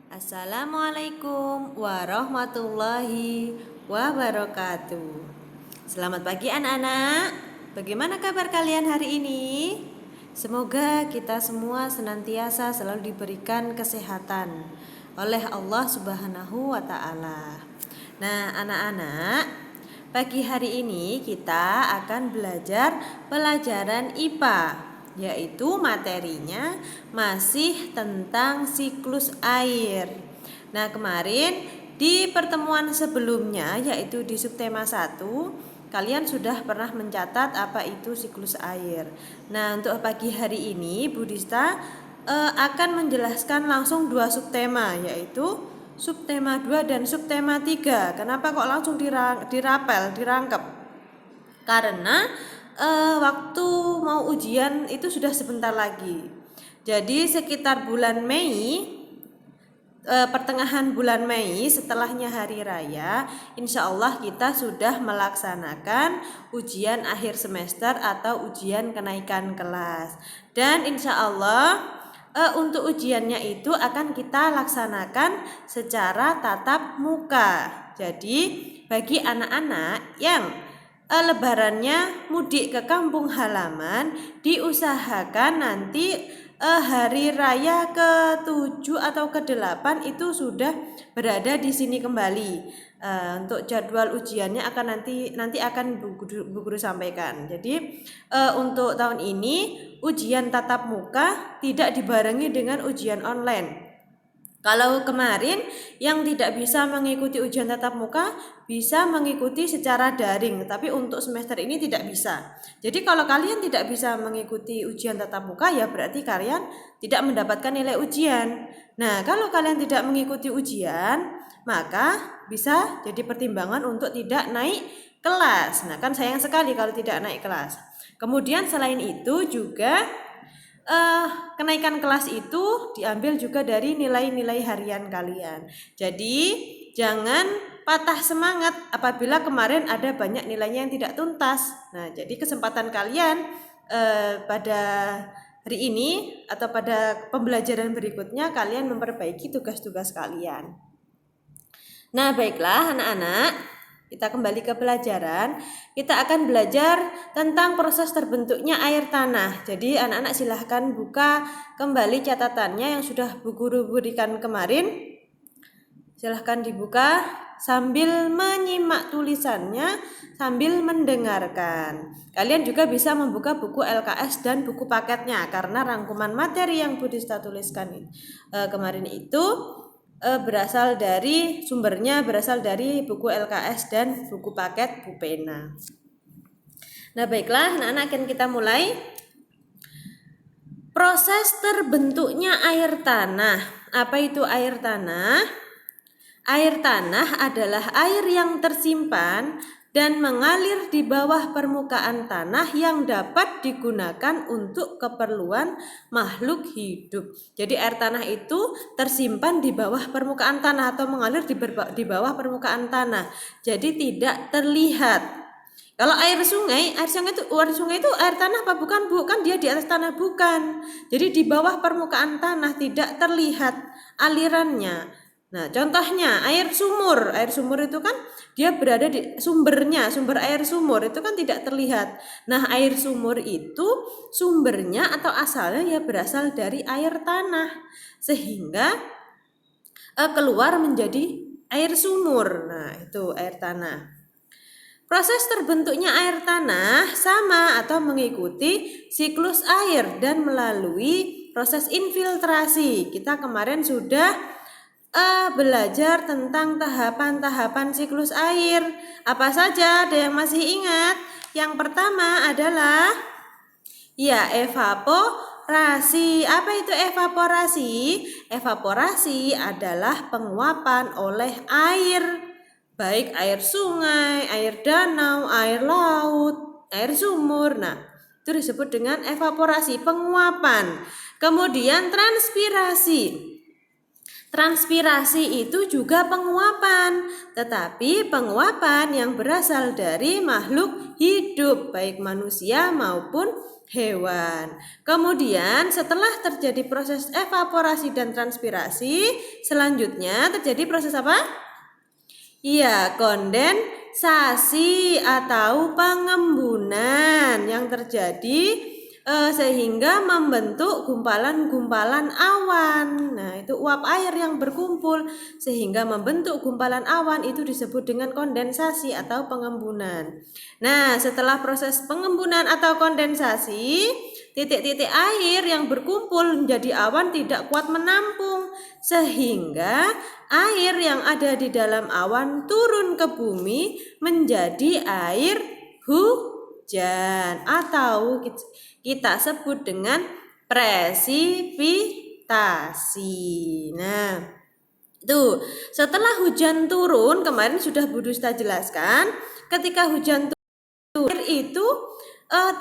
Assalamualaikum warahmatullahi wabarakatuh. Selamat pagi anak-anak. Bagaimana kabar kalian hari ini? Semoga kita semua senantiasa selalu diberikan kesehatan oleh Allah Subhanahu wa taala. Nah, anak-anak, pagi hari ini kita akan belajar pelajaran IPA, yaitu materinya masih tentang siklus air. Nah, kemarin di pertemuan sebelumnya, yaitu di subtema 1, kalian sudah pernah mencatat apa itu siklus air. Nah, untuk pagi hari ini Bu Dista akan menjelaskan langsung dua subtema, yaitu subtema 2 dan subtema 3. Kenapa kok langsung dirangkap? Karena waktu mau ujian itu sudah sebentar lagi. Jadi sekitar bulan Mei, pertengahan bulan Mei setelahnya hari raya, insya Allah kita sudah melaksanakan ujian akhir semester atau ujian kenaikan kelas. Dan insya Allah untuk ujiannya itu akan kita laksanakan secara tatap muka. Jadi bagi anak-anak yang lebarannya mudik ke kampung halaman, diusahakan nanti hari raya ke-7 atau ke-8 itu sudah berada di sini kembali. Untuk jadwal ujiannya akan nanti akan Bu Guru sampaikan. Jadi untuk tahun ini ujian tatap muka tidak dibarengi dengan ujian online. Kalau kemarin yang tidak bisa mengikuti ujian tatap muka bisa mengikuti secara daring, tapi untuk semester ini tidak bisa. Jadi kalau kalian tidak bisa mengikuti ujian tatap muka, ya berarti kalian tidak mendapatkan nilai ujian. Nah, kalau kalian tidak mengikuti ujian, maka bisa jadi pertimbangan untuk tidak naik kelas. Nah, kan sayang sekali kalau tidak naik kelas. Kemudian selain itu juga kenaikan kelas itu diambil juga dari nilai-nilai harian kalian. Jadi jangan patah semangat apabila kemarin ada banyak nilainya yang tidak tuntas. Nah, jadi kesempatan kalian pada hari ini atau pada pembelajaran berikutnya kalian memperbaiki tugas-tugas kalian. Nah, baiklah anak-anak, kita kembali ke pelajaran. Kita akan belajar tentang proses terbentuknya air tanah. Jadi anak-anak silahkan buka kembali catatannya yang sudah Bu Guru berikan kemarin. Silahkan dibuka sambil menyimak tulisannya, sambil mendengarkan. Kalian juga bisa membuka buku LKS dan buku paketnya, karena rangkuman materi yang Bu Dista tuliskan kemarin itu sumbernya berasal dari buku LKS dan buku paket Bu Pena. Nah, baiklah anak-anak, akan kita mulai. Proses terbentuknya air tanah. Apa itu air tanah? Air tanah adalah air yang tersimpan dan mengalir di bawah permukaan tanah yang dapat digunakan untuk keperluan makhluk hidup. Jadi air tanah itu tersimpan di bawah permukaan tanah atau mengalir di bawah permukaan tanah. Jadi tidak terlihat. Kalau air sungai itu air tanah apa bukan, Bu? Kan dia di atas tanah, bukan. Jadi di bawah permukaan tanah, tidak terlihat alirannya. Nah, contohnya air sumur. Air sumur itu kan dia berada di sumber air sumur itu kan tidak terlihat. Nah, air sumur itu sumbernya atau asalnya ya berasal dari air tanah, sehingga keluar menjadi air sumur. Nah, itu air tanah. Proses terbentuknya air tanah sama atau mengikuti siklus air dan melalui proses infiltrasi. Kita kemarin sudah belajar tentang tahapan-tahapan siklus air. Apa saja? Ada yang masih ingat? Yang pertama adalah evaporasi. Apa itu evaporasi? Evaporasi adalah penguapan oleh air, baik air sungai, air danau, air laut, air sumur. Nah, itu disebut dengan evaporasi, penguapan. Kemudian transpirasi. Transpirasi itu juga penguapan, tetapi penguapan yang berasal dari makhluk hidup, baik manusia maupun hewan. Kemudian setelah terjadi proses evaporasi dan transpirasi, selanjutnya terjadi proses apa? Iya, kondensasi atau pengembunan yang terjadi sehingga membentuk gumpalan-gumpalan awan. Nah, itu uap air yang berkumpul sehingga membentuk gumpalan awan itu disebut dengan kondensasi atau pengembunan. Nah, setelah proses pengembunan atau kondensasi, titik-titik air yang berkumpul menjadi awan tidak kuat menampung sehingga air yang ada di dalam awan turun ke bumi menjadi air hujan atau kita sebut dengan presipitasi. Nah, itu setelah hujan turun, kemarin sudah Bu Dusta jelaskan, ketika hujan turun itu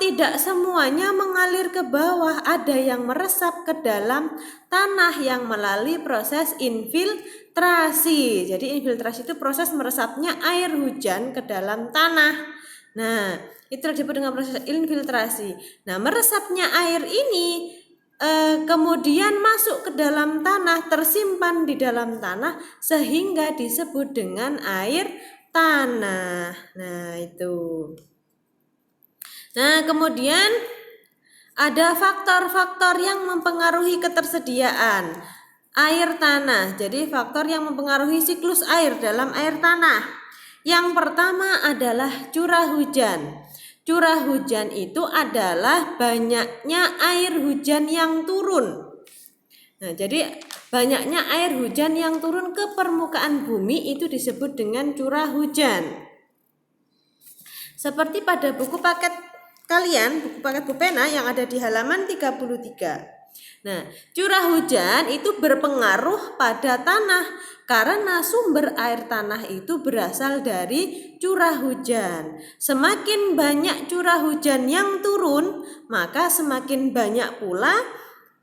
tidak semuanya mengalir ke bawah, ada yang meresap ke dalam tanah yang melalui proses infiltrasi. Jadi infiltrasi itu proses meresapnya air hujan ke dalam tanah. Nah, itu disebut dengan proses infiltrasi. Nah, meresapnya air ini kemudian masuk ke dalam tanah, tersimpan di dalam tanah sehingga disebut dengan air tanah. Nah, itu. Nah, kemudian ada faktor-faktor yang mempengaruhi ketersediaan air tanah. Jadi faktor yang mempengaruhi siklus air dalam air tanah. Yang pertama adalah curah hujan. Curah hujan itu adalah banyaknya air hujan yang turun. Nah, jadi banyaknya air hujan yang turun ke permukaan bumi itu disebut dengan curah hujan. Seperti pada buku paket kalian, buku paket Bupena yang ada di halaman 33. Nah, curah hujan itu berpengaruh pada tanah karena sumber air tanah itu berasal dari curah hujan. Semakin banyak curah hujan yang turun, maka semakin banyak pula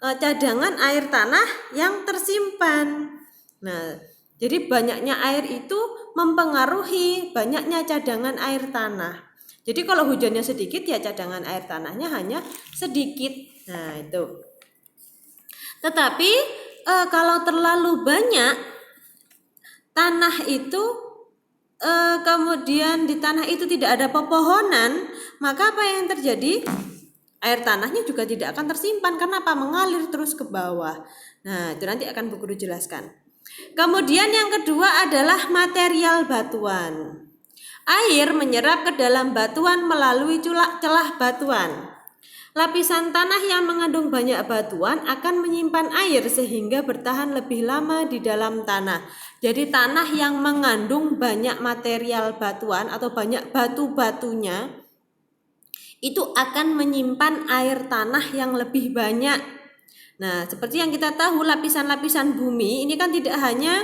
cadangan air tanah yang tersimpan. Nah, jadi banyaknya air itu mempengaruhi banyaknya cadangan air tanah. Jadi kalau hujannya sedikit ya cadangan air tanahnya hanya sedikit. Nah, itu. Tetapi kalau terlalu banyak tanah itu kemudian di tanah itu tidak ada pepohonan, maka apa yang terjadi? Air tanahnya juga tidak akan tersimpan. Kenapa? Mengalir terus ke bawah. Nah, itu nanti akan Bu Guru jelaskan. Kemudian yang kedua adalah material batuan. Air menyerap ke dalam batuan melalui celah batuan. Lapisan tanah yang mengandung banyak batuan akan menyimpan air sehingga bertahan lebih lama di dalam tanah. Jadi tanah yang mengandung banyak material batuan atau banyak batu-batunya itu akan menyimpan air tanah yang lebih banyak. Nah, seperti yang kita tahu lapisan-lapisan bumi ini kan tidak hanya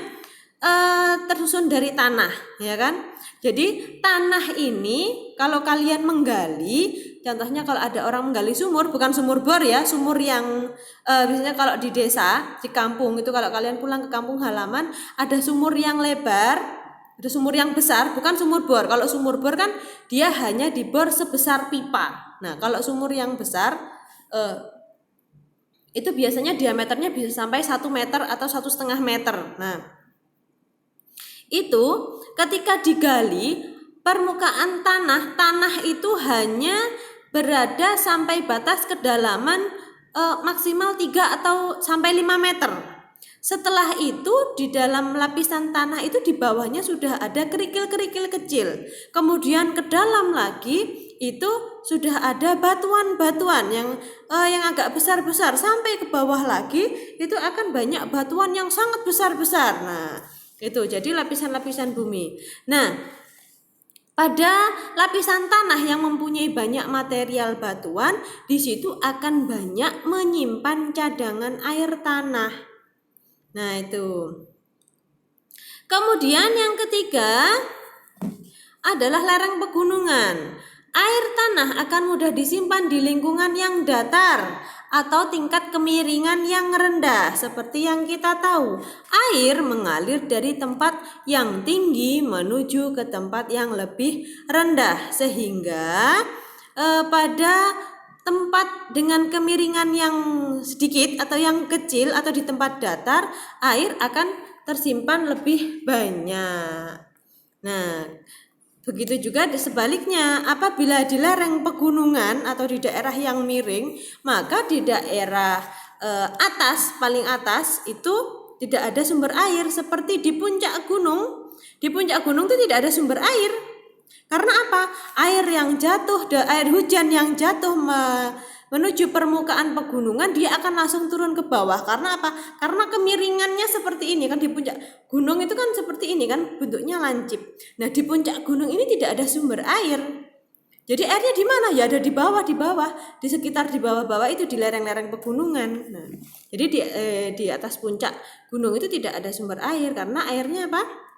tersusun dari tanah, ya kan? Jadi tanah ini kalau kalian menggali, contohnya kalau ada orang menggali sumur, bukan sumur bor ya, sumur yang biasanya kalau di desa, di kampung itu kalau kalian pulang ke kampung halaman, ada sumur yang lebar, ada sumur yang besar, bukan sumur bor. Kalau sumur bor kan dia hanya dibor sebesar pipa. Nah, kalau sumur yang besar itu biasanya diameternya bisa sampai 1 meter atau 1,5 meter. Nah, itu ketika digali permukaan tanah itu hanya berada sampai batas kedalaman maksimal 3 atau sampai 5 meter. Setelah itu di dalam lapisan tanah itu di bawahnya sudah ada kerikil-kerikil kecil. Kemudian ke dalam lagi itu sudah ada batuan-batuan yang agak besar-besar, sampai ke bawah lagi itu akan banyak batuan yang sangat besar-besar. Nah, itu jadi lapisan-lapisan bumi. Nah, pada lapisan tanah yang mempunyai banyak material batuan, di situ akan banyak menyimpan cadangan air tanah. Nah, itu. Kemudian yang ketiga adalah lereng pegunungan. Air tanah akan mudah disimpan di lingkungan yang datar atau tingkat kemiringan yang rendah. Seperti yang kita tahu, air mengalir dari tempat yang tinggi menuju ke tempat yang lebih rendah, sehingga pada tempat dengan kemiringan yang sedikit atau yang kecil atau di tempat datar, air akan tersimpan lebih banyak. Nah, begitu juga sebaliknya, apabila di lereng pegunungan atau di daerah yang miring, maka di daerah atas, paling atas itu tidak ada sumber air. Seperti di puncak gunung itu tidak ada sumber air. Karena apa? Air hujan yang jatuh menuju permukaan pegunungan, dia akan langsung turun ke bawah. Karena apa? Karena kemiringannya seperti ini kan, di puncak gunung itu kan seperti ini kan, bentuknya lancip. Nah, di puncak gunung ini tidak ada sumber air. Jadi airnya di mana? Ya ada di bawah, di sekitar di bawah-bawah itu, di lereng-lereng pegunungan. Nah, jadi di atas puncak gunung itu tidak ada sumber air karena airnya apa?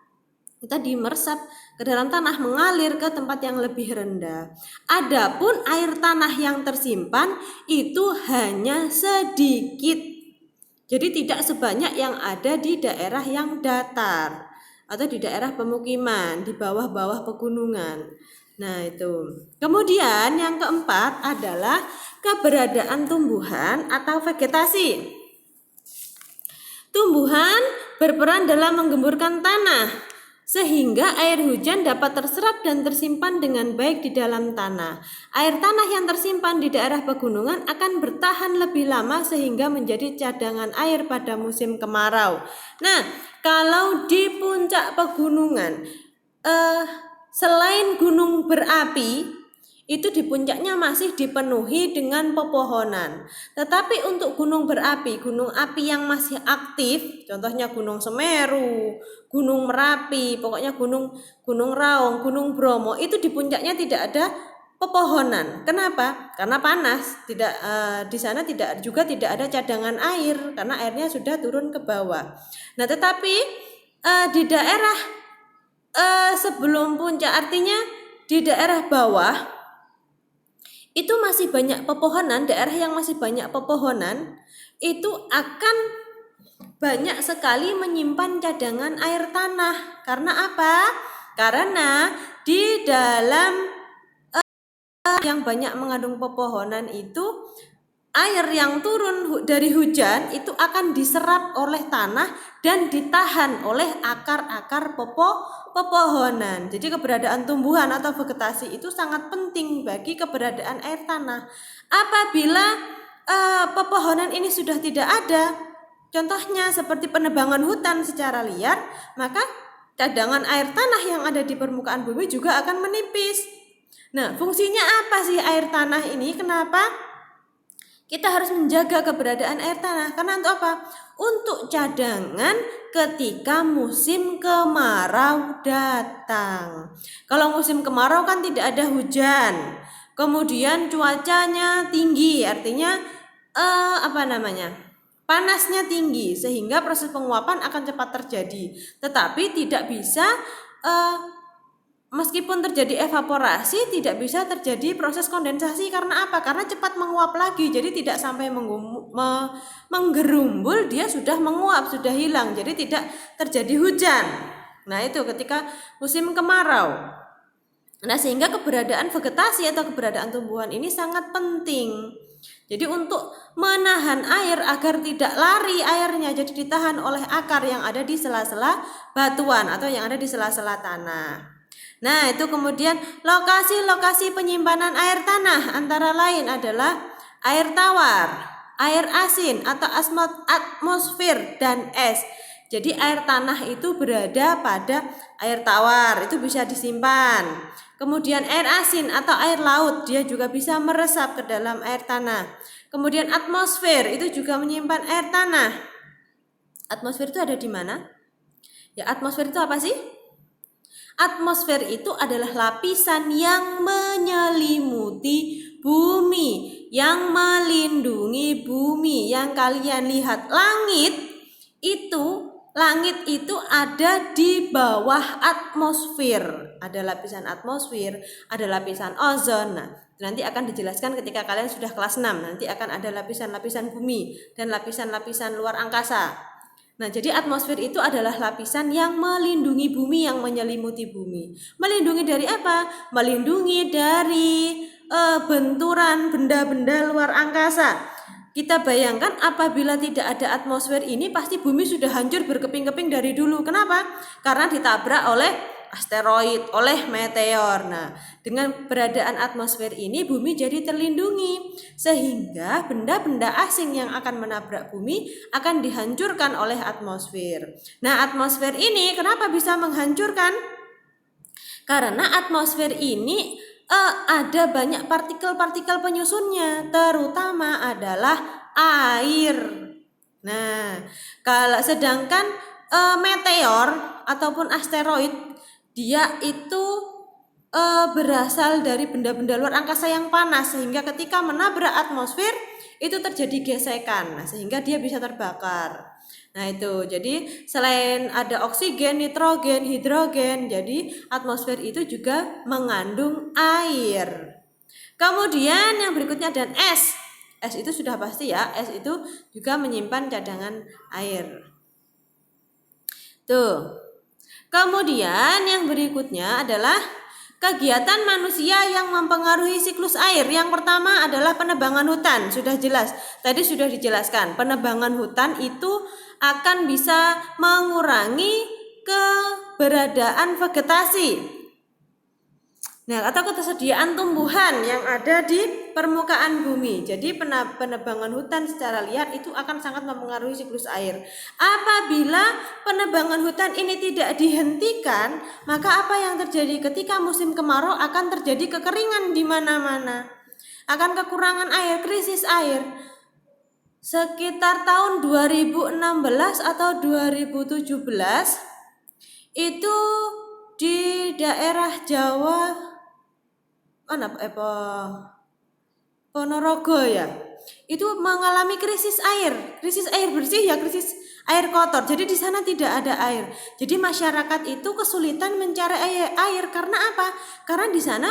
Tadi meresap ke dalam tanah, mengalir ke tempat yang lebih rendah. Adapun air tanah yang tersimpan itu hanya sedikit. Jadi tidak sebanyak yang ada di daerah yang datar atau di daerah pemukiman, di bawah-bawah pegunungan. Nah, itu. Kemudian yang keempat adalah keberadaan tumbuhan atau vegetasi. Tumbuhan berperan dalam menggemburkan tanah, sehingga air hujan dapat terserap dan tersimpan dengan baik di dalam tanah. Air tanah yang tersimpan di daerah pegunungan akan bertahan lebih lama sehingga menjadi cadangan air pada musim kemarau. Nah, kalau di puncak pegunungan, selain gunung berapi, itu di puncaknya masih dipenuhi dengan pepohonan. Tetapi untuk gunung berapi, gunung api yang masih aktif, contohnya Gunung Semeru, Gunung Merapi, pokoknya Gunung Raung, Gunung Bromo, itu di puncaknya tidak ada pepohonan. Kenapa? Karena panas. Di sana tidak ada cadangan air karena airnya sudah turun ke bawah. Nah, tetapi di daerah sebelum puncak, artinya di daerah bawah itu masih banyak pepohonan. Daerah yang masih banyak pepohonan itu akan banyak sekali menyimpan cadangan air tanah. Karena apa? Karena di dalam yang banyak mengandung pepohonan itu, air yang turun dari hujan itu akan diserap oleh tanah dan ditahan oleh akar-akar pepohonan. Jadi keberadaan tumbuhan atau vegetasi itu sangat penting bagi keberadaan air tanah. Apabila pepohonan ini sudah tidak ada, contohnya seperti penebangan hutan secara liar, maka cadangan air tanah yang ada di permukaan bumi juga akan menipis. Nah, fungsinya apa sih air tanah ini? Kenapa kita harus menjaga keberadaan air tanah? Karena untuk apa? Untuk cadangan ketika musim kemarau datang. Kalau musim kemarau kan tidak ada hujan, kemudian cuacanya tinggi, artinya panasnya tinggi, sehingga proses penguapan akan cepat terjadi. Tetapi tidak bisa meskipun terjadi evaporasi, tidak bisa terjadi proses kondensasi. Karena apa? Karena cepat menguap lagi. Jadi tidak sampai menggerumbul, dia sudah menguap, sudah hilang. Jadi tidak terjadi hujan. Nah, itu ketika musim kemarau. Nah, sehingga keberadaan vegetasi atau keberadaan tumbuhan ini sangat penting. Jadi untuk menahan air agar tidak lari airnya, jadi ditahan oleh akar yang ada di sela-sela batuan atau yang ada di sela-sela tanah. Nah, itu kemudian lokasi-lokasi penyimpanan air tanah antara lain adalah air tawar, air asin atau atmosfer, dan es. Jadi air tanah itu berada pada air tawar, itu bisa disimpan. Kemudian air asin atau air laut, dia juga bisa meresap ke dalam air tanah. Kemudian atmosfer itu juga menyimpan air tanah. Atmosfer itu ada di mana? Ya, atmosfer itu apa sih? Atmosfer itu adalah lapisan yang menyelimuti bumi, yang melindungi bumi. Yang kalian lihat langit itu ada di bawah atmosfer. Ada lapisan atmosfer, ada lapisan ozon. Nah, Nanti akan dijelaskan ketika kalian sudah kelas 6. Nanti akan ada lapisan-lapisan bumi dan lapisan-lapisan luar angkasa. Nah, jadi atmosfer itu adalah lapisan yang melindungi bumi, yang menyelimuti bumi. Melindungi dari apa? Melindungi dari benturan benda-benda luar angkasa. Kita bayangkan apabila tidak ada atmosfer ini pasti bumi sudah hancur berkeping-keping dari dulu. Kenapa? Karena ditabrak oleh asteroid, oleh meteor. Nah, dengan keberadaan atmosfer ini bumi jadi terlindungi sehingga benda-benda asing yang akan menabrak bumi akan dihancurkan oleh atmosfer. Nah, atmosfer ini kenapa bisa menghancurkan? Karena atmosfer ini ada banyak partikel-partikel penyusunnya, terutama adalah air. Nah, kalau sedangkan meteor ataupun asteroid dia itu berasal dari benda-benda luar angkasa yang panas sehingga ketika menabrak atmosfer itu terjadi gesekan, nah, sehingga dia bisa terbakar. Nah itu, jadi selain ada oksigen, nitrogen, hidrogen, jadi atmosfer itu juga mengandung air. Kemudian yang berikutnya ada es. Es itu sudah pasti ya, es itu juga menyimpan cadangan air. Tuh. Kemudian yang berikutnya adalah kegiatan manusia yang mempengaruhi siklus air. Yang pertama adalah penebangan hutan. Sudah jelas, tadi sudah dijelaskan. Penebangan hutan itu akan bisa mengurangi keberadaan vegetasi. Nah, atau ketersediaan tumbuhan yang ada di permukaan bumi. Jadi penebangan hutan secara liar itu akan sangat mempengaruhi siklus air. Apabila penebangan hutan ini tidak dihentikan, maka apa yang terjadi ketika musim kemarau akan terjadi kekeringan di mana-mana. Akan kekurangan air, krisis air. Sekitar tahun 2016 atau 2017 itu di daerah Jawa Ponorogo ya, itu mengalami krisis air bersih ya, krisis air kotor. Jadi di sana tidak ada air. Jadi masyarakat itu kesulitan mencari air karena apa? Karena di sana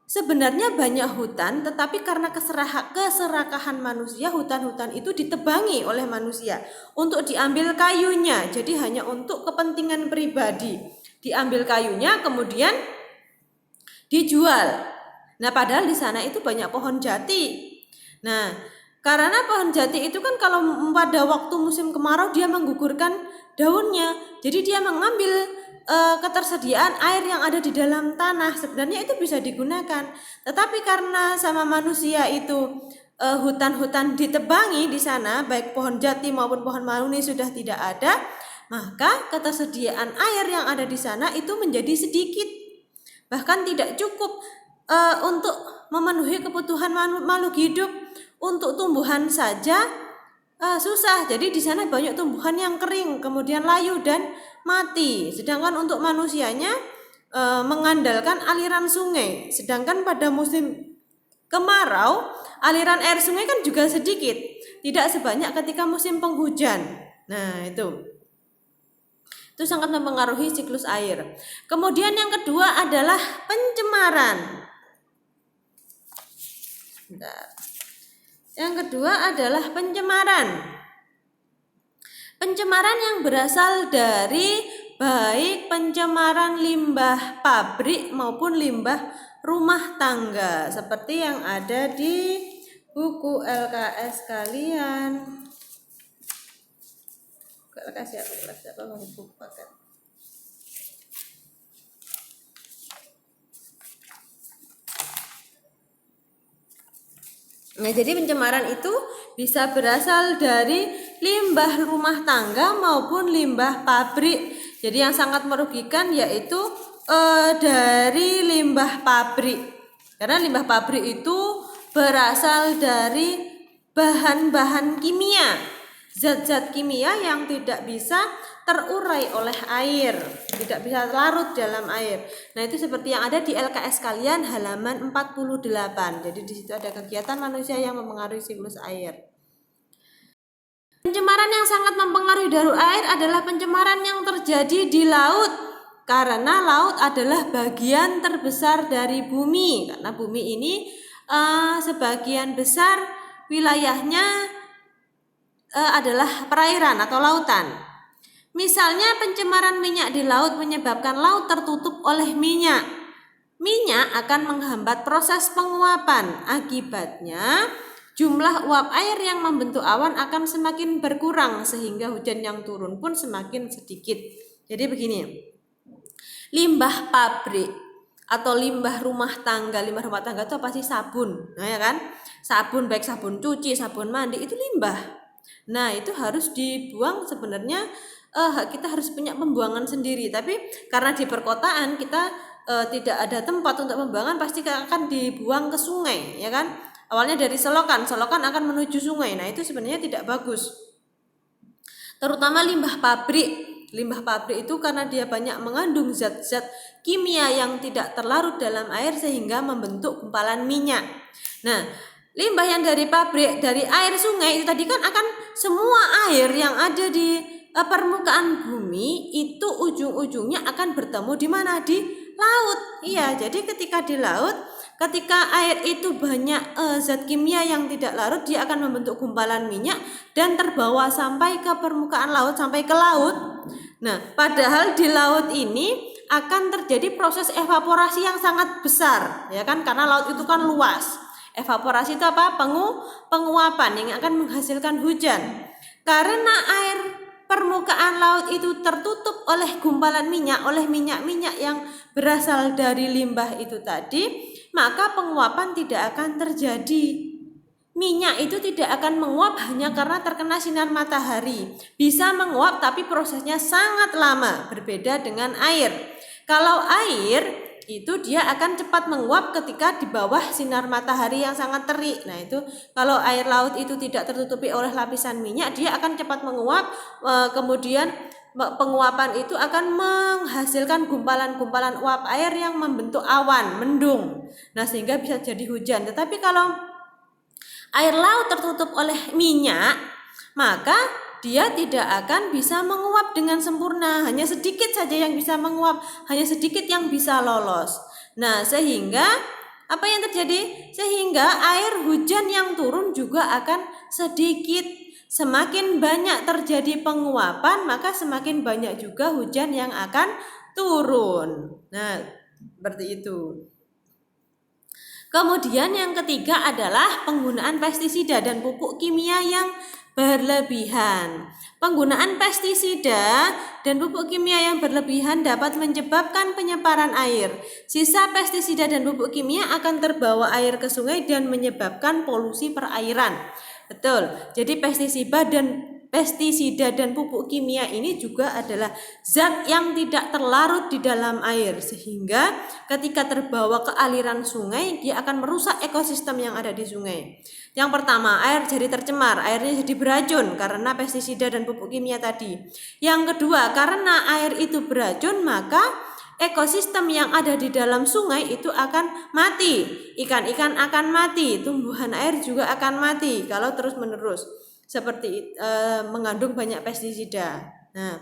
sebenarnya banyak hutan, tetapi karena keserakahan manusia, hutan-hutan itu ditebangi oleh manusia untuk diambil kayunya. Jadi hanya untuk kepentingan pribadi. Diambil kayunya kemudian dijual. Nah, padahal di sana itu banyak pohon jati. Nah, karena pohon jati itu kan kalau pada waktu musim kemarau dia menggugurkan daunnya. Jadi dia mengambil ketersediaan air yang ada di dalam tanah. Sebenarnya itu bisa digunakan. Tetapi karena sama manusia itu hutan-hutan ditebangi di sana, baik pohon jati maupun pohon mahuni sudah tidak ada, maka ketersediaan air yang ada di sana itu menjadi sedikit. Bahkan tidak cukup untuk memenuhi kebutuhan makhluk hidup. Untuk tumbuhan saja susah. Jadi di sana banyak tumbuhan yang kering, kemudian layu dan mati. Sedangkan untuk manusianya mengandalkan aliran sungai. Sedangkan pada musim kemarau, aliran air sungai kan juga sedikit, tidak sebanyak ketika musim penghujan. Nah, itu sangat mempengaruhi siklus air. Kemudian yang kedua adalah pencemaran. Yang kedua adalah pencemaran. Pencemaran yang berasal dari baik pencemaran limbah pabrik maupun limbah rumah tangga, seperti yang ada di buku LKS kalian. Nah, jadi pencemaran itu bisa berasal dari limbah rumah tangga maupun limbah pabrik. Jadi yang sangat merugikan yaitu dari limbah pabrik. Karena limbah pabrik itu berasal dari bahan-bahan kimia, zat-zat kimia yang tidak bisa terurai oleh air, tidak bisa larut dalam air. Nah, itu seperti yang ada di LKS kalian halaman 48. Jadi di situ ada kegiatan manusia yang mempengaruhi siklus air. Pencemaran yang sangat mempengaruhi darur air adalah pencemaran yang terjadi di laut. Karena laut adalah bagian terbesar dari bumi. Karena bumi ini sebagian besar wilayahnya adalah perairan atau lautan. Misalnya pencemaran minyak di laut menyebabkan laut tertutup oleh minyak. Minyak akan menghambat proses penguapan. Akibatnya jumlah uap air yang membentuk awan akan semakin berkurang sehingga hujan yang turun pun semakin sedikit. Jadi begini, limbah pabrik atau limbah rumah tangga itu apa sih? Sabun. Nah ya kan? Sabun, baik sabun cuci, sabun mandi, itu limbah. Nah itu harus dibuang. Sebenarnya kita harus punya pembuangan sendiri, tapi karena di perkotaan kita tidak ada tempat untuk pembuangan, pasti akan dibuang ke sungai, ya kan? Awalnya dari selokan akan menuju sungai. Nah itu sebenarnya tidak bagus. Terutama limbah pabrik. Limbah pabrik itu karena dia banyak mengandung zat-zat kimia yang tidak terlarut dalam air sehingga membentuk gumpalan minyak. Nah, limbah yang dari pabrik, dari air sungai itu tadi kan akan semua air yang ada di permukaan bumi itu ujung-ujungnya akan bertemu di mana? Di laut. Iya, jadi ketika di laut, ketika air itu banyak zat kimia yang tidak larut, dia akan membentuk gumpalan minyak dan terbawa sampai ke permukaan laut, sampai ke laut. Nah, padahal di laut ini akan terjadi proses evaporasi yang sangat besar, ya kan? Karena laut itu kan luas. Evaporasi itu apa? Penguapan yang akan menghasilkan hujan. Karena air permukaan laut itu tertutup oleh gumpalan minyak, oleh minyak-minyak yang berasal dari limbah itu tadi, maka penguapan tidak akan terjadi. Minyak itu tidak akan menguap hanya karena terkena sinar matahari. Bisa menguap tapi prosesnya sangat lama, berbeda dengan air. Kalau air itu dia akan cepat menguap ketika di bawah sinar matahari yang sangat terik. Nah itu kalau air laut itu tidak tertutupi oleh lapisan minyak, dia akan cepat menguap, kemudian penguapan itu akan menghasilkan gumpalan-gumpalan uap air yang membentuk awan, mendung. Nah sehingga bisa jadi hujan. Tetapi kalau air laut tertutup oleh minyak, maka dia tidak akan bisa menguap dengan sempurna. Hanya sedikit saja yang bisa menguap, hanya sedikit yang bisa lolos. Nah, sehingga apa yang terjadi? Sehingga air hujan yang turun juga akan sedikit. Semakin banyak terjadi penguapan, maka semakin banyak juga hujan yang akan turun. Nah, seperti itu. Kemudian yang ketiga adalah penggunaan pestisida dan pupuk kimia yang berlebihan. Penggunaan pestisida dan pupuk kimia yang berlebihan dapat menyebabkan penyebaran air. Sisa pestisida dan pupuk kimia akan terbawa air ke sungai dan menyebabkan polusi perairan. Betul. Jadi pestisida dan pupuk kimia ini juga adalah zat yang tidak terlarut di dalam air, sehingga ketika terbawa ke aliran sungai dia akan merusak ekosistem yang ada di sungai. Yang pertama, air jadi tercemar, airnya jadi beracun karena pestisida dan pupuk kimia tadi. Yang kedua, karena air itu beracun, maka ekosistem yang ada di dalam sungai itu akan mati. Ikan-ikan akan mati, tumbuhan air juga akan mati kalau terus-menerus seperti mengandung banyak pestisida. Nah,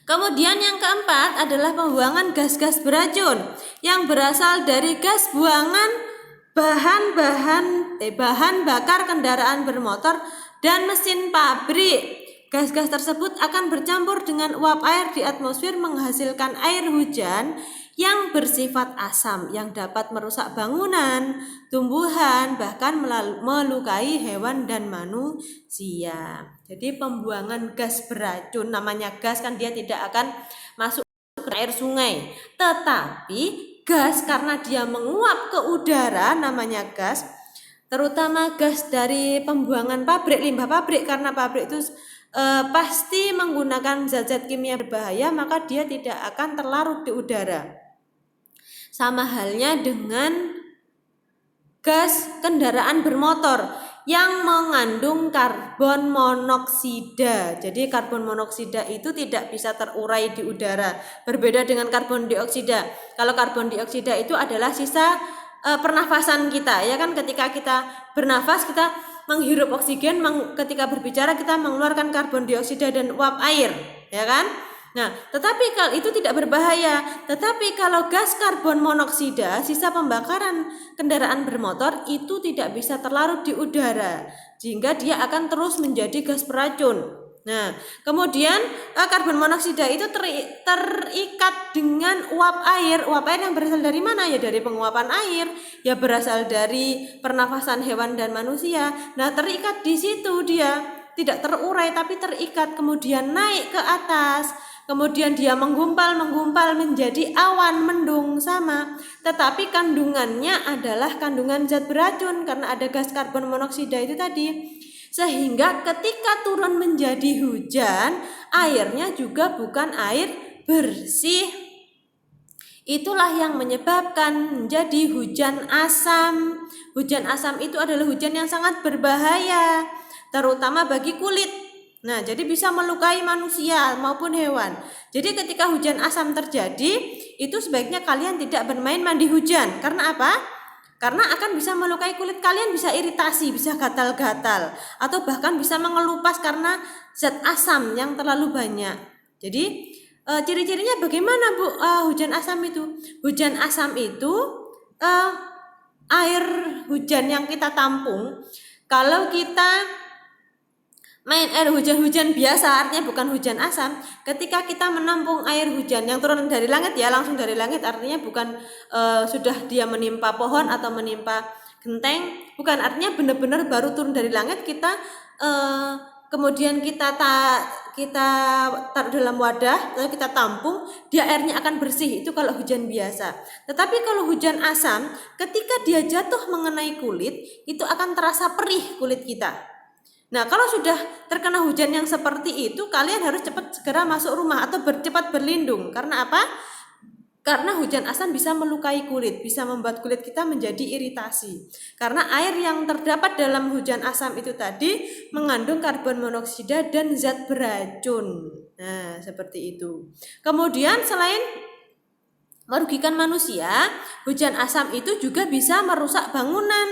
kemudian yang keempat adalah pembuangan gas-gas beracun yang berasal dari gas buangan bahan bakar kendaraan bermotor dan mesin pabrik. Gas-gas tersebut akan bercampur dengan uap air di atmosfer menghasilkan air hujan yang bersifat asam yang dapat merusak bangunan, tumbuhan, bahkan melukai hewan dan manusia. Jadi pembuangan gas beracun, namanya gas kan dia tidak akan masuk ke air sungai, tetapi gas karena dia menguap ke udara, namanya gas, terutama gas dari pembuangan pabrik, limbah pabrik, karena pabrik itu pasti menggunakan zat-zat kimia berbahaya, maka dia tidak akan terlarut di udara. Sama halnya dengan gas kendaraan bermotor yang mengandung karbon monoksida. Jadi karbon monoksida itu tidak bisa terurai di udara. Berbeda dengan karbon dioksida. Kalau karbon dioksida itu adalah sisa pernafasan kita, ya kan? Ketika kita bernafas kita menghirup oksigen, ketika berbicara kita mengeluarkan karbon dioksida dan uap air, ya kan? Nah, tetapi kalau itu tidak berbahaya, tetapi kalau gas karbon monoksida, sisa pembakaran kendaraan bermotor itu tidak bisa terlarut di udara, sehingga dia akan terus menjadi gas beracun. Nah, kemudian karbon monoksida itu terikat dengan uap air. Uap air yang berasal dari mana? Ya dari penguapan air, ya berasal dari pernafasan hewan dan manusia. Nah, terikat di situ dia, tidak terurai tapi terikat, kemudian naik ke atas. Kemudian dia menggumpal menjadi awan mendung sama. Tetapi kandungannya adalah kandungan zat beracun karena ada gas karbon monoksida itu tadi. Sehingga ketika turun menjadi hujan, airnya juga bukan air bersih. Itulah yang menyebabkan menjadi hujan asam. Hujan asam itu adalah hujan yang sangat berbahaya, terutama bagi kulit. Nah, jadi bisa melukai manusia maupun hewan. Jadi ketika hujan asam terjadi, itu sebaiknya kalian tidak bermain mandi hujan. Karena apa? Karena akan bisa melukai kulit kalian, bisa iritasi, bisa gatal-gatal, atau bahkan bisa mengelupas karena zat asam yang terlalu banyak. Jadi ciri-cirinya bagaimana Bu hujan asam itu? Hujan asam itu air hujan yang kita tampung. Kalau kita main air hujan-hujan biasa, artinya bukan hujan asam. Ketika kita menampung air hujan yang turun dari langit, ya langsung dari langit, artinya bukan sudah dia menimpa pohon atau menimpa genteng, bukan, artinya benar-benar baru turun dari langit. Kita kemudian kita taruh dalam wadah, lalu kita tampung, dia airnya akan bersih. Itu kalau hujan biasa. Tetapi kalau hujan asam, ketika dia jatuh mengenai kulit, itu akan terasa perih kulit kita. Nah, kalau sudah terkena hujan yang seperti itu, kalian harus cepat segera masuk rumah atau cepat berlindung. Karena apa? Karena hujan asam bisa melukai kulit, bisa membuat kulit kita menjadi iritasi. Karena air yang terdapat dalam hujan asam itu tadi mengandung karbon monoksida dan zat beracun. Nah, seperti itu. Kemudian selain merugikan manusia, hujan asam itu juga bisa merusak bangunan,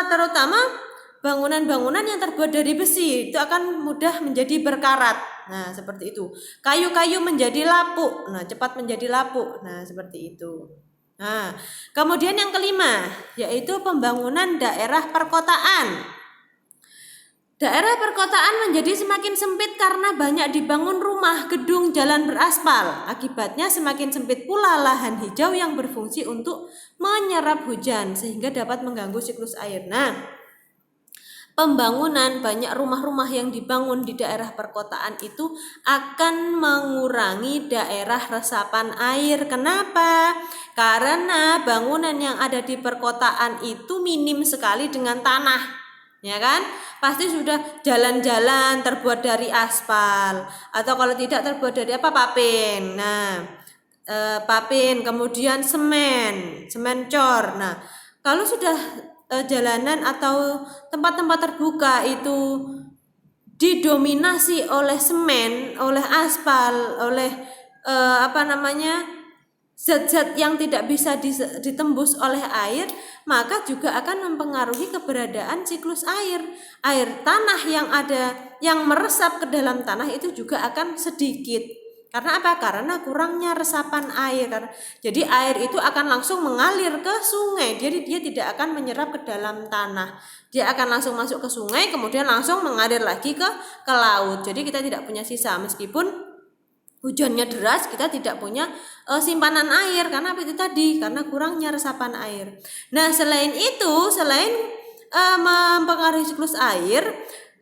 terutama bangunan-bangunan yang terbuat dari besi. Itu akan mudah menjadi berkarat. Nah, seperti itu. Kayu-kayu menjadi lapuk. Nah, cepat menjadi lapuk. Nah, seperti itu. Nah, kemudian yang kelima, yaitu pembangunan daerah perkotaan. Daerah perkotaan menjadi semakin sempit karena banyak dibangun rumah, gedung, jalan beraspal. Akibatnya semakin sempit pula lahan hijau yang berfungsi untuk menyerap hujan sehingga dapat mengganggu siklus air. Nah, pembangunan banyak rumah-rumah yang dibangun di daerah perkotaan itu akan mengurangi daerah resapan air. Kenapa? Karena bangunan yang ada di perkotaan itu minim sekali dengan tanah, ya kan? Pasti sudah jalan-jalan terbuat dari aspal, atau kalau tidak terbuat dari apa? Papin. Nah, papin, kemudian semen cor. Nah, kalau sudah jalanan atau tempat-tempat terbuka itu didominasi oleh semen, oleh aspal, oleh zat-zat yang tidak bisa ditembus oleh air, maka juga akan mempengaruhi keberadaan siklus air. Air tanah yang ada yang meresap ke dalam tanah itu juga akan sedikit. Karena apa? Karena kurangnya resapan air. Jadi air itu akan langsung mengalir ke sungai. Jadi dia tidak akan menyerap ke dalam tanah. Dia akan langsung masuk ke sungai, kemudian langsung mengalir lagi ke laut. Jadi kita tidak punya sisa, meskipun hujannya deras, kita tidak punya simpanan air. Karena apa itu tadi? Karena kurangnya resapan air. Nah, selain itu, selain mempengaruhi siklus air,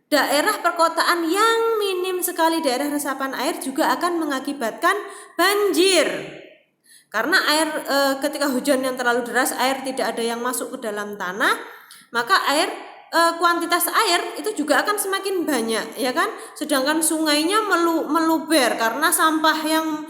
daerah perkotaan yang minim sekali daerah resapan air juga akan mengakibatkan banjir. Karena air ketika hujan yang terlalu deras, air tidak ada yang masuk ke dalam tanah, maka kuantitas air itu juga akan semakin banyak, ya kan? Sedangkan sungainya meluber karena sampah yang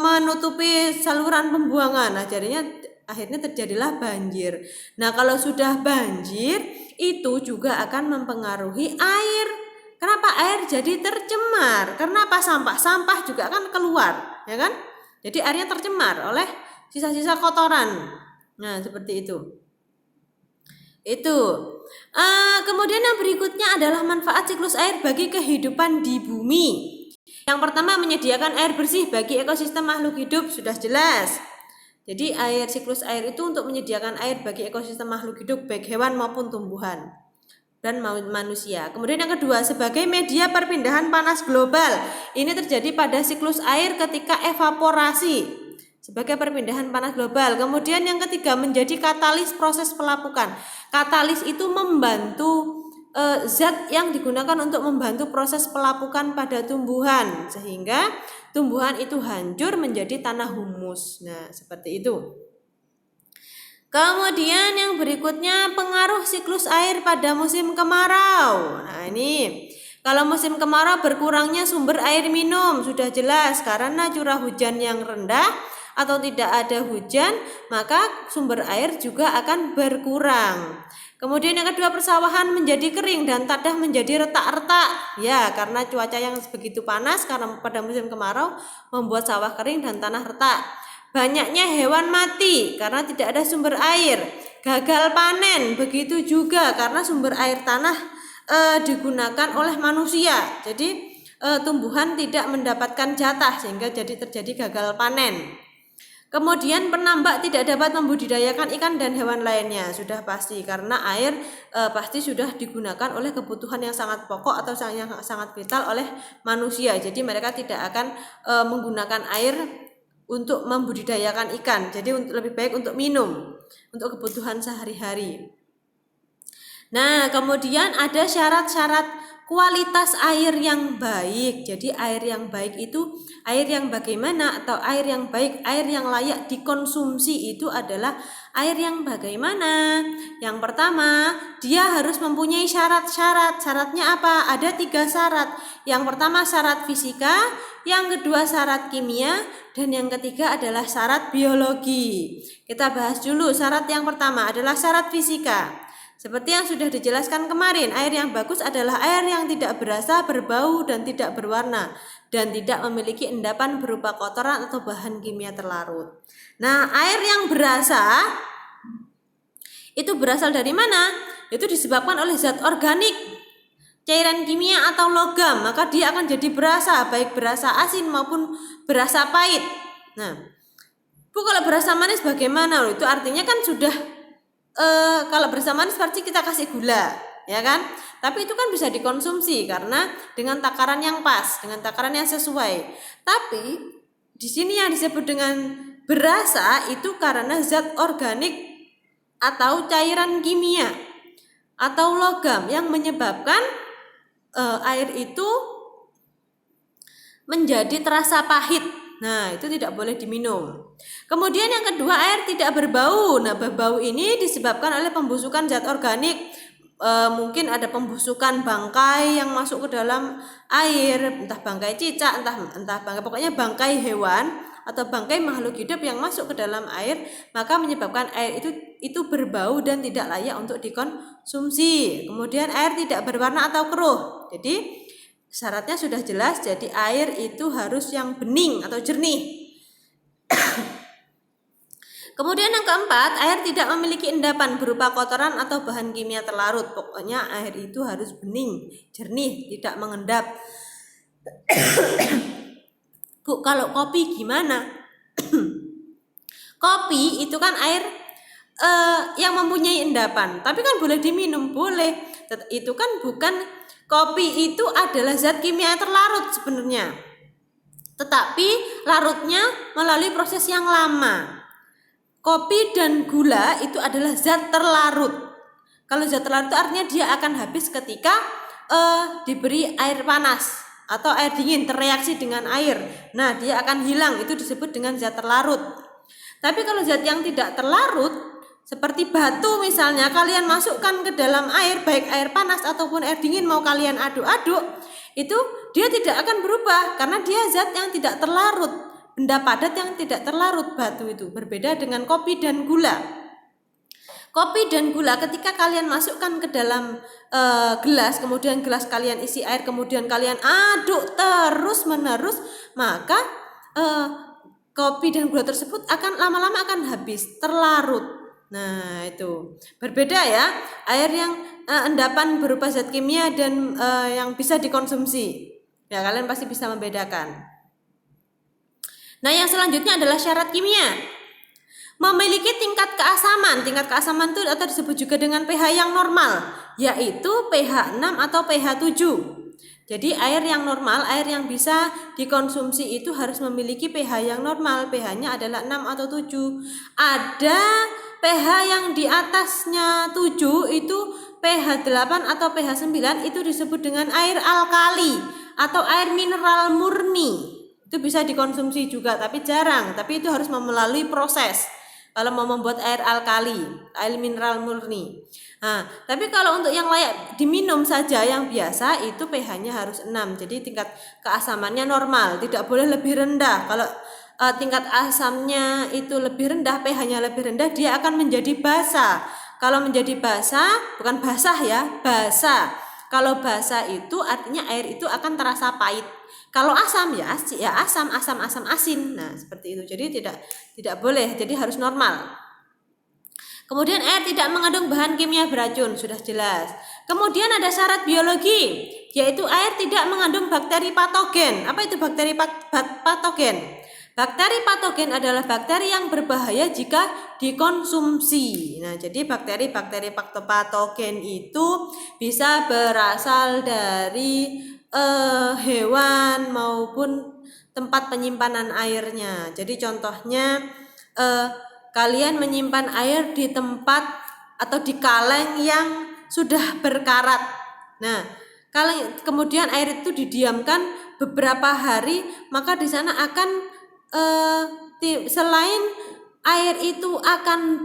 menutupi saluran pembuangan. Nah, jadinya akhirnya terjadilah banjir. Nah, kalau sudah banjir itu juga akan mempengaruhi air. Kenapa air jadi tercemar? Karena apa? Sampah juga akan keluar, ya kan? Jadi airnya tercemar oleh sisa-sisa kotoran. Nah, seperti itu. Kemudian yang berikutnya adalah manfaat siklus air bagi kehidupan di bumi. Yang pertama, menyediakan air bersih bagi ekosistem makhluk hidup, sudah jelas. Jadi siklus air itu untuk menyediakan air bagi ekosistem makhluk hidup baik hewan maupun tumbuhan dan manusia. Kemudian yang kedua, sebagai media perpindahan panas global. Ini terjadi pada siklus air ketika evaporasi sebagai perpindahan panas global. Kemudian yang ketiga, menjadi katalis proses pelapukan. Katalis itu membantu zat yang digunakan untuk membantu proses pelapukan pada tumbuhan sehingga tumbuhan itu hancur menjadi tanah humus. Nah, seperti itu. Kemudian yang berikutnya, pengaruh siklus air pada musim kemarau. Nah, ini kalau musim kemarau berkurangnya sumber air minum, sudah jelas karena curah hujan yang rendah atau tidak ada hujan, maka sumber air juga akan berkurang. Kemudian yang kedua, persawahan menjadi kering dan tanah menjadi retak-retak. Ya, karena cuaca yang begitu panas karena pada musim kemarau membuat sawah kering dan tanah retak. Banyaknya hewan mati karena tidak ada sumber air. Gagal panen begitu juga karena sumber air tanah digunakan oleh manusia. Jadi tumbuhan tidak mendapatkan jatah sehingga jadi terjadi gagal panen. Kemudian penambak tidak dapat membudidayakan ikan dan hewan lainnya, sudah pasti karena air pasti sudah digunakan oleh kebutuhan yang sangat pokok atau yang sangat vital oleh manusia. Jadi mereka tidak akan menggunakan air untuk membudidayakan ikan. Jadi lebih baik untuk minum, untuk kebutuhan sehari-hari. Nah, kemudian ada syarat-syarat kualitas air yang baik. Jadi air yang baik itu air yang bagaimana, atau air yang baik, air yang layak dikonsumsi itu adalah air yang bagaimana? Yang pertama, dia harus mempunyai syarat-syarat. Syaratnya apa? Ada 3 syarat. Yang pertama syarat fisika, yang kedua syarat kimia, dan yang ketiga adalah syarat biologi. Kita bahas dulu syarat yang pertama adalah syarat fisika. Seperti yang sudah dijelaskan kemarin, air yang bagus adalah air yang tidak berasa, berbau, dan tidak berwarna, dan tidak memiliki endapan berupa kotoran atau bahan kimia terlarut. Nah, air yang berasa itu berasal dari mana? Itu disebabkan oleh zat organik, cairan kimia atau logam, maka dia akan jadi berasa, baik berasa asin maupun berasa pahit. Nah, Bu, kalau berasa manis bagaimana? Itu artinya kan sudah kalau berasa manis berarti kita kasih gula, ya kan? Tapi itu kan bisa dikonsumsi karena dengan takaran yang pas, dengan takaran yang sesuai. Tapi di sini yang disebut dengan berasa itu karena zat organik atau cairan kimia atau logam yang menyebabkan air itu menjadi terasa pahit. Nah, itu tidak boleh diminum. Kemudian yang kedua, air tidak berbau. Nah, berbau ini disebabkan oleh pembusukan zat organik. Mungkin ada pembusukan bangkai yang masuk ke dalam air, entah bangkai cicak, entah bangkai, pokoknya bangkai hewan atau bangkai makhluk hidup yang masuk ke dalam air, maka menyebabkan air itu berbau dan tidak layak untuk dikonsumsi. Kemudian air tidak berwarna atau keruh. Jadi syaratnya sudah jelas, jadi air itu harus yang bening atau jernih. Kemudian yang keempat, air tidak memiliki endapan berupa kotoran atau bahan kimia terlarut. Pokoknya air itu harus bening, jernih, tidak mengendap. Bu, kalau kopi gimana? Kopi itu kan air yang mempunyai endapan, tapi kan boleh diminum, boleh. Itu kan bukan, kopi itu adalah zat kimia terlarut sebenarnya, tetapi larutnya melalui proses yang lama. Kopi dan gula itu adalah zat terlarut. Kalau zat terlarut itu artinya dia akan habis ketika diberi air panas atau air dingin, tereaksi dengan air. Nah, dia akan hilang, itu disebut dengan zat terlarut. Tapi kalau zat yang tidak terlarut, seperti batu misalnya, kalian masukkan ke dalam air, baik air panas ataupun air dingin, mau kalian aduk-aduk, itu dia tidak akan berubah karena dia zat yang tidak terlarut, benda padat yang tidak terlarut. Batu itu berbeda dengan kopi dan gula. Kopi dan gula ketika kalian masukkan ke dalam gelas, kemudian gelas kalian isi air, kemudian kalian aduk terus menerus, maka kopi dan gula tersebut akan lama-lama akan habis, terlarut. Nah, itu berbeda ya, air yang endapan berupa zat kimia dan yang bisa dikonsumsi. Ya, kalian pasti bisa membedakan. Nah, yang selanjutnya adalah syarat kimia. Memiliki tingkat keasaman. Tingkat keasaman itu atau disebut juga dengan pH yang normal, yaitu pH 6 atau pH 7. Jadi air yang normal, air yang bisa dikonsumsi itu harus memiliki pH yang normal. pH-nya adalah 6 atau 7. Ada pH yang di atasnya 7 itu pH 8 atau pH 9 itu disebut dengan air alkali atau air mineral murni. Itu bisa dikonsumsi juga tapi jarang, tapi itu harus melalui proses kalau mau membuat air alkali, air mineral murni. Nah, tapi kalau untuk yang layak diminum saja yang biasa itu pH-nya harus 6. Jadi tingkat keasamannya normal, tidak boleh lebih rendah. Kalau tingkat asamnya itu lebih rendah, pH-nya lebih rendah, dia akan menjadi basa. Kalau menjadi basa, bukan basah ya, basa. Kalau basa itu artinya air itu akan terasa pahit. Kalau asam ya asam asin. Nah, seperti itu. Jadi tidak boleh, jadi harus normal. Kemudian air tidak mengandung bahan kimia beracun, sudah jelas. Kemudian ada syarat biologi, yaitu air tidak mengandung bakteri patogen. Apa itu bakteri patogen? Bakteri patogen adalah bakteri yang berbahaya jika dikonsumsi. Nah, jadi bakteri-bakteri patogen itu bisa berasal dari hewan maupun tempat penyimpanan airnya. Jadi contohnya kalian menyimpan air di tempat atau di kaleng yang sudah berkarat. Nah, kemudian air itu didiamkan beberapa hari, maka di sana akan selain air itu akan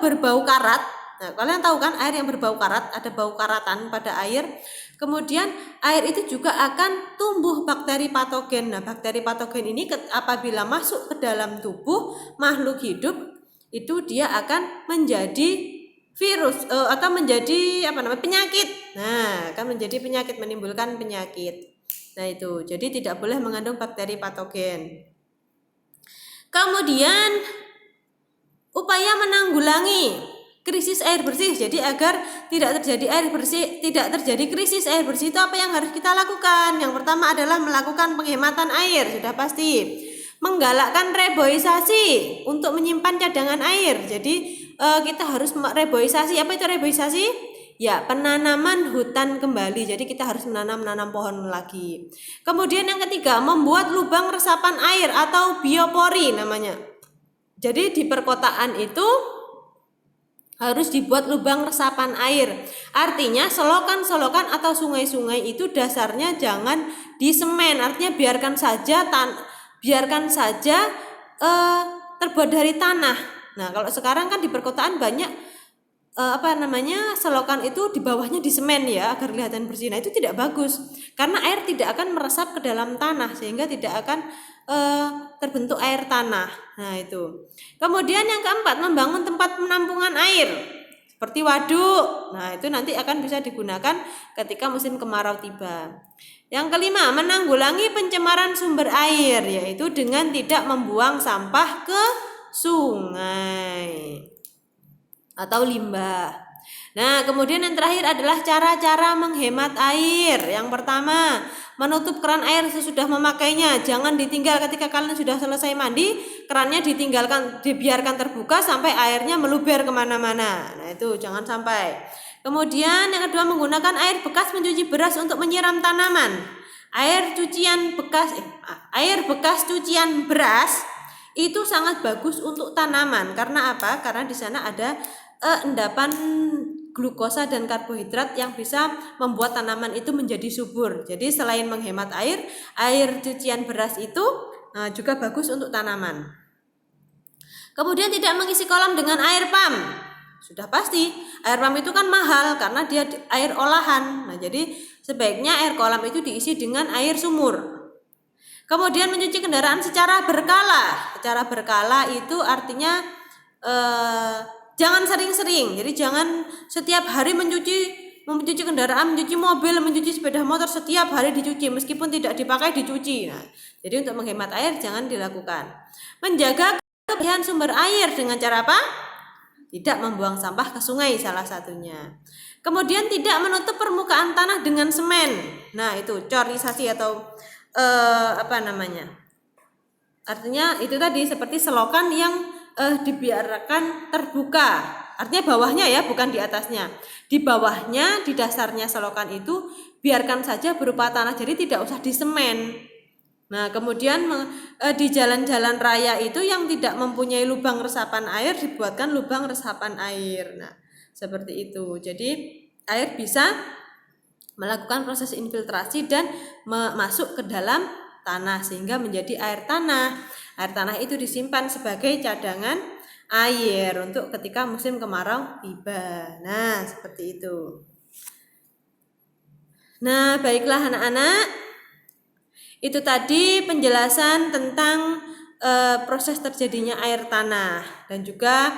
berbau karat. Nah, kalian tahu kan air yang berbau karat, ada bau karatan pada air. Kemudian air itu juga akan tumbuh bakteri patogen. Nah, bakteri patogen ini apabila masuk ke dalam tubuh makhluk hidup itu dia akan menjadi virus atau menjadi penyakit. Nah, akan menjadi penyakit, menimbulkan penyakit. Nah, itu. Jadi tidak boleh mengandung bakteri patogen. Kemudian upaya menanggulangi krisis air bersih. Jadi agar tidak terjadi krisis air bersih itu apa yang harus kita lakukan? Yang pertama adalah melakukan penghematan air, sudah pasti. Menggalakkan reboisasi untuk menyimpan cadangan air. Jadi kita harus reboisasi. Apa itu reboisasi? Ya, penanaman hutan kembali. Jadi kita harus menanam pohon lagi. Kemudian yang ketiga, membuat lubang resapan air atau biopori namanya. Jadi di perkotaan itu harus dibuat lubang resapan air. Artinya selokan-selokan atau sungai-sungai itu dasarnya jangan disemen. Artinya biarkan saja terbuat dari tanah. Nah, kalau sekarang kan di perkotaan banyak selokan itu di bawahnya disemen ya agar kelihatan bersih. Nah, itu tidak bagus karena air tidak akan meresap ke dalam tanah sehingga tidak akan terbentuk air tanah. Nah, itu. Kemudian yang keempat, membangun tempat penampungan air seperti waduk. Nah, itu nanti akan bisa digunakan ketika musim kemarau tiba. Yang kelima, menanggulangi pencemaran sumber air, yaitu dengan tidak membuang sampah ke sungai atau limbah. Nah, kemudian yang terakhir adalah cara-cara menghemat air. Yang pertama, menutup keran air sesudah memakainya. Jangan ditinggal ketika kalian sudah selesai mandi, kerannya dibiarkan terbuka sampai airnya meluber kemana-mana. Nah, itu jangan sampai. Kemudian yang kedua, menggunakan air bekas mencuci beras untuk menyiram tanaman. Air bekas cucian beras itu sangat bagus untuk tanaman. Karena apa? Karena di sana ada endapan glukosa dan karbohidrat yang bisa membuat tanaman itu menjadi subur. Jadi selain menghemat air cucian beras itu juga bagus untuk tanaman. Kemudian tidak mengisi kolam dengan air pam. Sudah pasti, air pam itu kan mahal karena dia air olahan. Nah, jadi sebaiknya air kolam itu diisi dengan air sumur. Kemudian mencuci kendaraan secara berkala. Secara berkala itu artinya jangan sering-sering. Jadi jangan setiap hari mencuci kendaraan, mencuci mobil, mencuci sepeda motor setiap hari dicuci meskipun tidak dipakai dicuci. Nah, jadi untuk menghemat air jangan dilakukan. Menjaga kebersihan sumber air dengan cara apa? Tidak membuang sampah ke sungai salah satunya. Kemudian tidak menutup permukaan tanah dengan semen. Nah, itu corisasi atau artinya itu tadi seperti selokan yang dibiarkan terbuka. Artinya bawahnya ya, bukan di atasnya. Di bawahnya, di dasarnya selokan itu biarkan saja berupa tanah, jadi tidak usah disemen. Nah, kemudian di jalan-jalan raya itu yang tidak mempunyai lubang resapan air dibuatkan lubang resapan air. Nah, seperti itu. Jadi air bisa melakukan proses infiltrasi dan masuk ke dalam tanah sehingga menjadi air tanah. Air tanah itu disimpan sebagai cadangan air untuk ketika musim kemarau tiba. Nah, seperti itu. Nah, baiklah anak-anak. Itu tadi penjelasan tentang proses terjadinya air tanah dan juga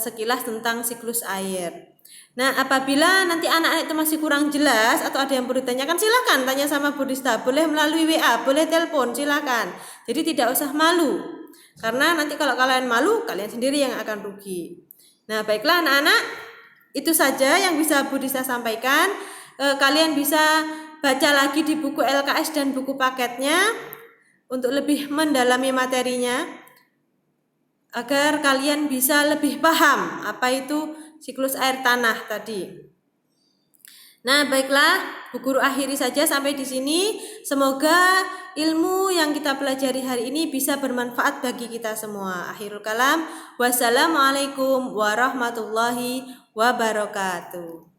sekilas tentang siklus air. Nah, apabila nanti anak-anak itu masih kurang jelas atau ada yang perlu ditanyakan, silakan tanya sama Budista. Boleh melalui WA, boleh telepon, silakan. Jadi tidak usah malu. Karena nanti kalau kalian malu, kalian sendiri yang akan rugi. Nah, baiklah anak-anak, itu saja yang bisa Budista sampaikan. Kalian bisa baca lagi di buku LKS dan buku paketnya untuk lebih mendalami materinya agar kalian bisa lebih paham apa itu siklus air tanah tadi. Nah, baiklah, Bu Guru akhiri saja sampai di sini. Semoga ilmu yang kita pelajari hari ini bisa bermanfaat bagi kita semua. Akhirul kalam, wassalamualaikum warahmatullahi wabarakatuh.